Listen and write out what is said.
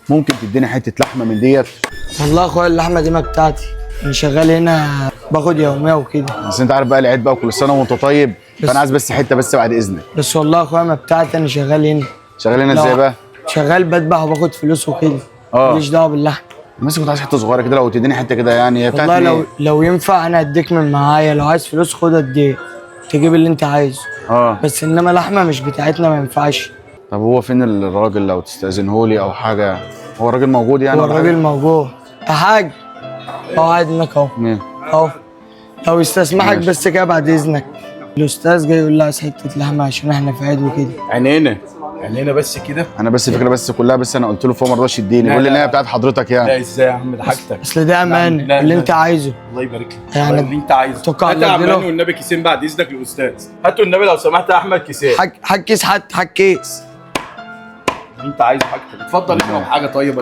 ممكن تديني حته لحمه من ديت؟ والله يا اخويا اللحمه دي ما بتاعتي، انا شغال هنا باخد يوميه وكده. بس انت عارف بقى العيد بقى، وكل سنه وانت طيب، فانا عايز بس حته بس بعد اذنك. بس والله يا اخويا ما بتاعتي، انا شغال هنا. شغال هنا ازاي بقى؟ شغال بذبح وباخد فلوس وكده. ماليش دعوه باللحم. بس كنت عايز حته صغيره كده، لو تديني حته كده يعني. هي بتاعت والله ايه؟ لو ينفع انا اديك من معايا، لو عايز فلوس خد اديك تجيب اللي انت عايزه. بس انما لحمه مش بتاعتنا ما ينفعش. طب هو فين الراجل لو تستأذنه لي او حاجه؟ هو الراجل موجود يعني؟ هو الراجل موجود يا حاج، هو قاعد هناك اهو. اهو لو يستسمحك بس كده بعد اذنك. الاستاذ جاي يقول لي عايز حته لحمه عشان احنا في عيد وكده. عينينا بس كده. انا بس الفكره بس كلها، بس انا قلت له فهو ما رضاش يديني، بيقول لي ان هي بتاعت حضرتك يعني. لا ازاي يا عم، ده حاجتك. اصل ده امانه اللي انت عايزه. الله يبارك لك. يعني اللي انت عايزه. توقع هات يا عم له. والنبي كيسين بعد اذنك الاستاذ. هاتوا النبي لو سمحت يا احمد كيسين. حاج كيس، حاج كيس. اللي انت عايزه حاجتك. اتفضل اشرب حاجه طيبه.